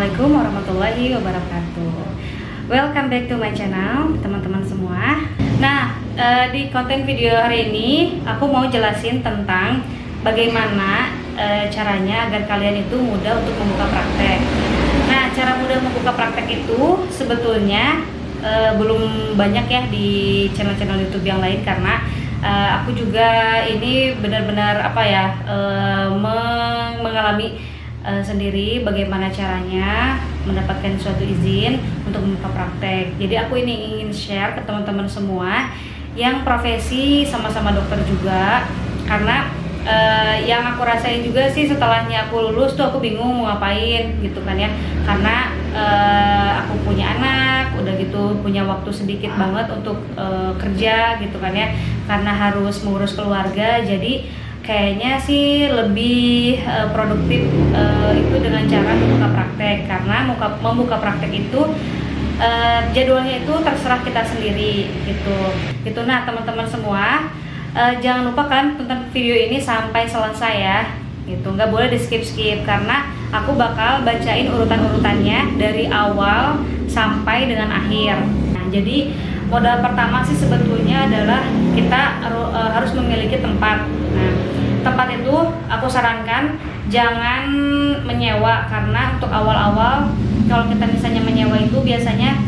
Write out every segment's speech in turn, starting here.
Assalamualaikum warahmatullahi wabarakatuh. Welcome back to my channel, teman-teman semua. Nah, di konten video hari ini aku mau jelasin tentang bagaimana caranya agar kalian itu mudah untuk membuka praktek. Nah, cara mudah membuka praktek itu sebetulnya belum banyak ya di channel-channel YouTube yang lain, karena aku juga ini benar-benar mengalami sendiri bagaimana caranya mendapatkan suatu izin untuk membuka praktek. Jadi aku ini ingin share ke teman-teman semua yang profesi sama-sama dokter juga, karena yang aku rasain juga sih setelahnya aku lulus tuh aku bingung mau ngapain gitu kan ya, karena aku punya anak, udah gitu punya waktu sedikit banget untuk kerja gitu kan ya, karena harus mengurus keluarga. Jadi kayaknya sih lebih produktif itu dengan cara membuka praktek, karena membuka praktek itu jadwalnya itu terserah kita sendiri gitu. Nah, teman-teman semua, jangan lupa kan tonton video ini sampai selesai ya gitu, nggak boleh di skip karena aku bakal bacain urutan-urutannya dari awal sampai dengan akhir. Nah, jadi modal pertama sih sebetulnya adalah kita harus memiliki tempat. Nah, tempat itu aku sarankan jangan menyewa, karena untuk awal-awal kalau kita misalnya menyewa itu biasanya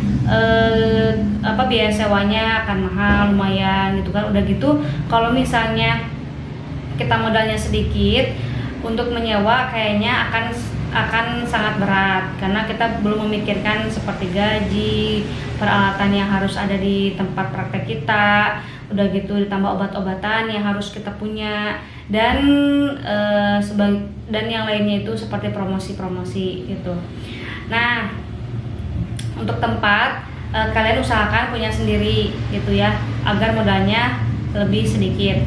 biaya sewanya akan mahal lumayan gitu kan. Udah gitu kalau misalnya kita modalnya sedikit, untuk menyewa kayaknya akan sangat berat, karena kita belum memikirkan seperti gaji, peralatan yang harus ada di tempat praktek kita, udah gitu ditambah obat-obatan yang harus kita punya, dan yang lainnya itu seperti promosi-promosi gitu. Nah, untuk tempat kalian usahakan punya sendiri gitu ya, agar modalnya lebih sedikit.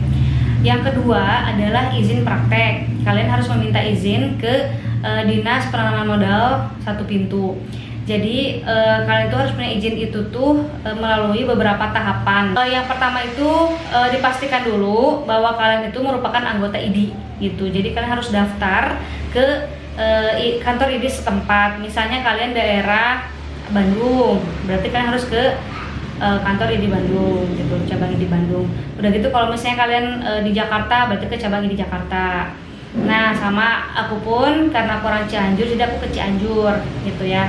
Yang kedua adalah izin praktek. Kalian harus meminta izin ke Dinas Penanaman Modal satu pintu. Jadi kalian itu harus punya izin itu tuh melalui beberapa tahapan. Yang pertama itu dipastikan dulu bahwa kalian itu merupakan anggota ID gitu. Jadi kalian harus daftar ke kantor ID setempat. Misalnya kalian daerah Bandung, berarti kalian harus ke kantor ID Bandung gitu, cabang ID Bandung. Udah gitu kalau misalnya kalian di Jakarta, berarti ke cabang ID Jakarta. Nah, sama aku pun karena aku orang Cianjur, jadi aku ke Cianjur gitu ya.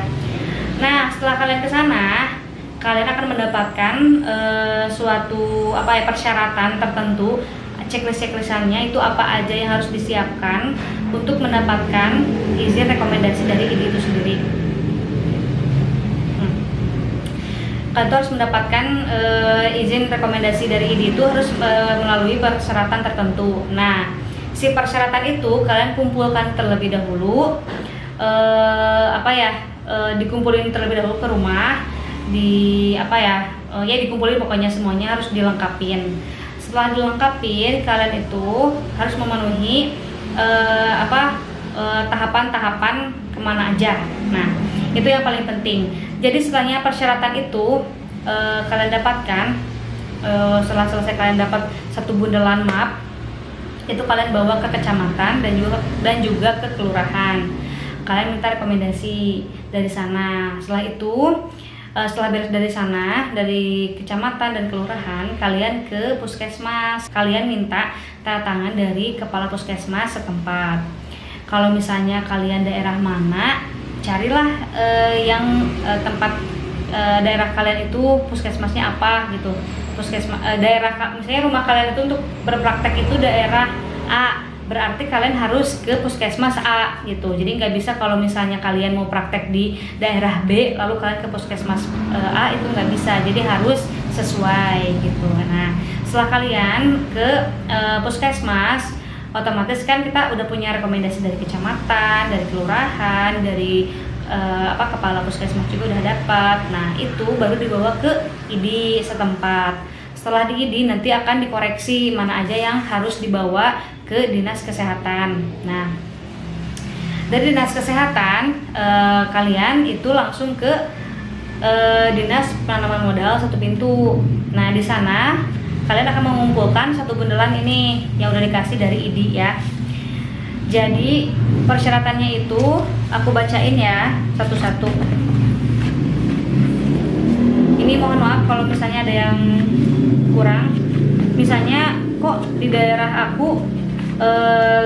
Nah, setelah kalian ke sana, kalian akan mendapatkan suatu persyaratan tertentu, checklist-checklistannya itu apa aja yang harus disiapkan untuk mendapatkan izin rekomendasi dari ID itu sendiri. Kalian harus mendapatkan izin rekomendasi dari ID itu harus melalui persyaratan tertentu. Nah, si persyaratan itu kalian kumpulkan terlebih dahulu, dikumpulin terlebih dahulu ke rumah, dikumpulin pokoknya semuanya harus dilengkapin. Setelah dilengkapin, kalian itu harus memenuhi tahapan-tahapan kemana aja. Nah, itu yang paling penting. Jadi setelahnya persyaratan itu kalian dapatkan, setelah selesai kalian dapat satu bundelan map, itu kalian bawa ke kecamatan dan juga ke kelurahan. Kalian minta rekomendasi dari sana. Setelah itu, setelah beres dari sana, dari kecamatan dan kelurahan, kalian ke puskesmas. Kalian minta tanda tangan dari kepala puskesmas setempat. Kalau misalnya kalian daerah mana, carilah yang tempat daerah kalian itu puskesmasnya apa gitu. Misalnya rumah kalian itu untuk berpraktek itu daerah A, berarti kalian harus ke puskesmas A gitu. Jadi nggak bisa kalau misalnya kalian mau praktek di daerah B lalu kalian ke puskesmas A, itu nggak bisa. Jadi harus sesuai gitu. Nah, setelah kalian ke puskesmas, otomatis kan kita udah punya rekomendasi dari kecamatan, dari kelurahan, dari kepala puskesmas juga udah dapat. Nah, itu baru dibawa ke ID setempat. Setelah di ID nanti akan dikoreksi mana aja yang harus dibawa ke Dinas Kesehatan. Nah, dari Dinas Kesehatan kalian itu langsung ke Dinas Penanaman Modal satu pintu. Nah, di sana kalian akan mengumpulkan satu bundelan ini yang udah dikasih dari ID ya. Jadi persyaratannya itu aku bacain ya satu-satu. Ini mohon maaf kalau misalnya ada yang kurang. Misalnya kok di daerah aku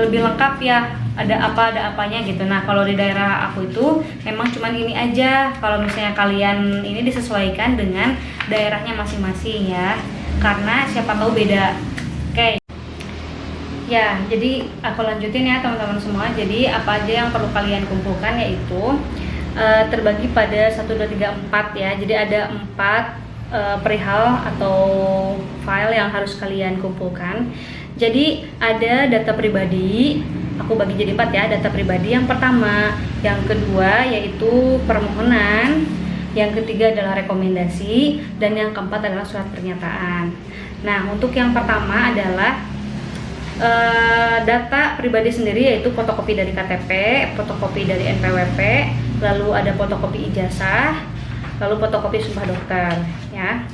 lebih lengkap ya, ada apanya gitu. Nah kalau di daerah aku itu memang cuman ini aja. Kalau misalnya kalian ini disesuaikan dengan daerahnya masing-masing ya, karena siapa tahu beda. Oke ya, jadi aku lanjutin ya teman-teman semua. Jadi apa aja yang perlu kalian kumpulkan yaitu terbagi pada 1, 2, 3, 4 ya. Jadi ada 4 perihal atau file yang harus kalian kumpulkan. Jadi ada data pribadi, aku bagi jadi 4 ya. Data pribadi yang pertama, yang kedua yaitu permohonan, yang ketiga adalah rekomendasi, dan yang keempat adalah surat pernyataan. Nah untuk yang pertama adalah data pribadi sendiri, yaitu fotokopi dari KTP, fotokopi dari NPWP, lalu ada fotokopi ijazah, lalu fotokopi sumpah dokter ya.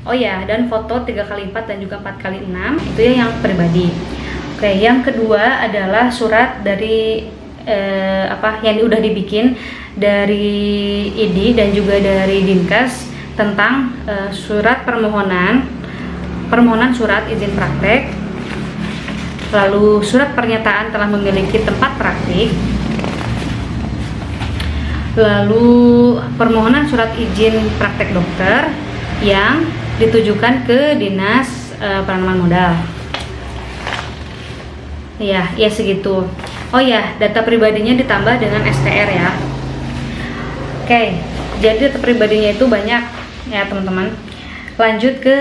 Oh ya, dan foto 3x4 dan juga 4x6, itu ya yang pribadi. Oke, yang kedua adalah surat dari yang udah dibikin dari ID dan juga dari Dinkes tentang surat permohonan surat izin praktek, lalu surat pernyataan telah memiliki tempat praktik, lalu permohonan surat izin praktek dokter yang ditujukan ke Dinas Penanaman Modal. Ya segitu. Oh ya, data pribadinya ditambah dengan STR ya. Oke, jadi data pribadinya itu banyak ya teman-teman. Lanjut ke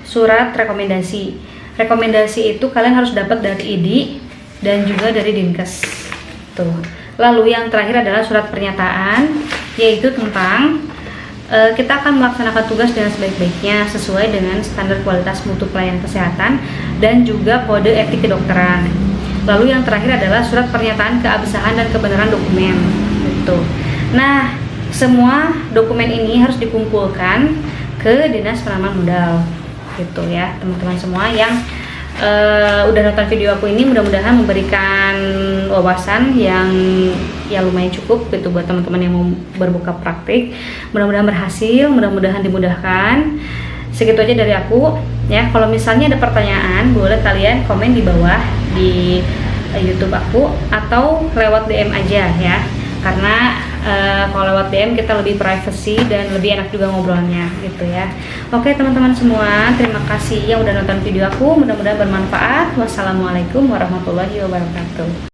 surat rekomendasi. Rekomendasi itu kalian harus dapat dari ID dan juga dari Dinkes. Tuh. Lalu yang terakhir adalah surat pernyataan, yaitu tentang kita akan melaksanakan tugas dengan sebaik-baiknya sesuai dengan standar kualitas mutu pelayanan kesehatan dan juga kode etik kedokteran. Lalu yang terakhir adalah surat pernyataan keabsahan dan kebenaran dokumen. Gitu. Nah, semua dokumen ini harus dikumpulkan ke Dinas Penanaman Modal. Gitu ya teman-teman semua yang udah nonton video aku ini, mudah-mudahan memberikan wawasan yang ya lumayan cukup gitu buat teman-teman yang mau berbuka praktik. Mudah-mudahan berhasil, mudah-mudahan dimudahkan. Segitu aja dari aku ya. Kalau misalnya ada pertanyaan, boleh kalian komen di bawah di YouTube aku atau lewat DM aja ya, karena kalau lewat DM kita lebih privacy dan lebih enak juga ngobrolnya gitu ya. Oke teman-teman semua, terima kasih yang udah nonton video aku, mudah-mudahan bermanfaat. Wassalamualaikum warahmatullahi wabarakatuh.